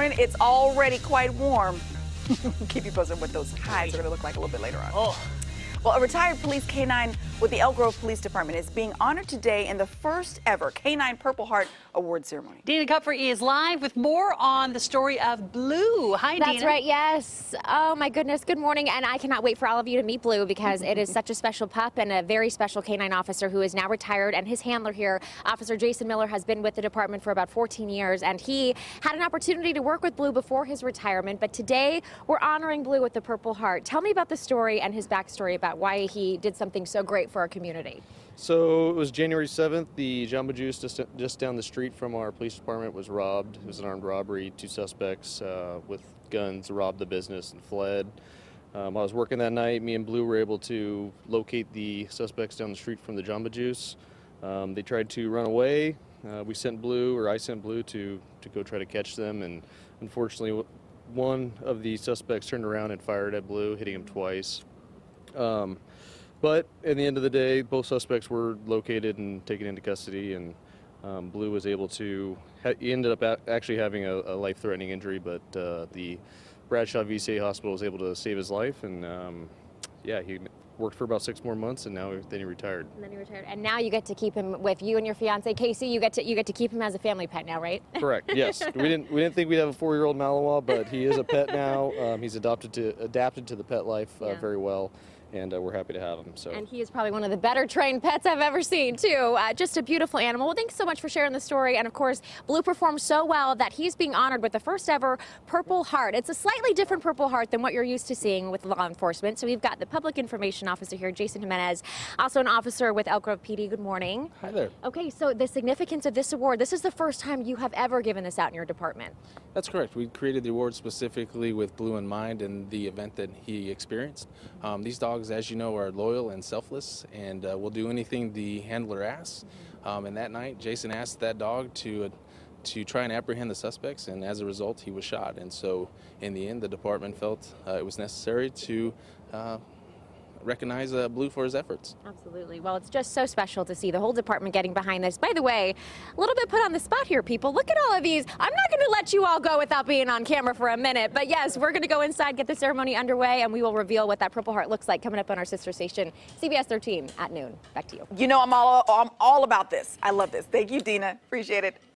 morning. It's already quite warm. Keep you posted what those highs are going to look like a little bit later on. Oh. Well, a retired police canine with the Elk Grove Police Department is being honored today in the first ever Canine Purple Heart Award ceremony. Dina Kupfer is live with more on the story of Blue. Hi, Dina. That's right, yes. Oh, my goodness. Good morning. And I cannot wait for all of you to meet Blue because it is such a special pup and a very special canine officer who is now retired. And his handler here, Officer Jason Miller, has been with the department for about 14 years. And he had an opportunity to work with Blue before his retirement. But today, we're honoring Blue with the Purple Heart. Tell me about the story and his backstory about why he did something so great for our community. So it was January 7th. The Jamba Juice just down the street from our police department was robbed. It was an armed robbery. Two suspects with guns robbed the business and fled. I was working that night. Me and Blue were able to locate the suspects down the street from the Jamba Juice. They tried to run away. I sent Blue to go try to catch them, and unfortunately one of the suspects turned around and fired at Blue, hitting him twice. But at the end of the day, both suspects were located and taken into custody, and Blue was able to, he ended up actually having a life-threatening injury, but the Bradshaw VCA Hospital was able to save his life, and yeah, he worked for about 6 more months, and then he retired. And now you get to keep him with you and your fiance Casey. You get to keep him as a family pet now, right? Correct. Yes. We didn't think we'd have a 4-year-old Malinois, but he is a pet now. He's adapted to the pet life very well, and we're happy to have him. So. And he is probably one of the better trained pets I've ever seen, too. Just a beautiful animal. Well, thanks so much for sharing the story. And, of course, Blue performed so well that he's being honored with the first ever Purple Heart. It's a slightly different Purple Heart than what you're used to seeing with law enforcement. So we've got the Public Information Officer here, Jason Jimenez, also an officer with Elk Grove PD. Good morning. Hi there. Okay, so the significance of this award, this is the first time you have ever given this out in your department. That's correct. We created the award specifically with Blue in mind and the event that he experienced. These dogs, as you know, are loyal and selfless, and will do anything the handler asks. And that night, Jason asked that dog to try and apprehend the suspects, and as a result, he was shot. And so, in the end, the department felt it was necessary to recognize Blue for his efforts. Absolutely. Well, it's just so special to see the whole department getting behind this. By the way, a little bit put on the spot here, people. Look at all of these. I'm not going to let you all go without being on camera for a minute. But yes, we're going to go inside, get the ceremony underway, and we will reveal what that Purple Heart looks like coming up on our sister station, CBS 13 at noon. Back to you. You know, I'm all about this. I love this. Thank you, Dina. Appreciate it.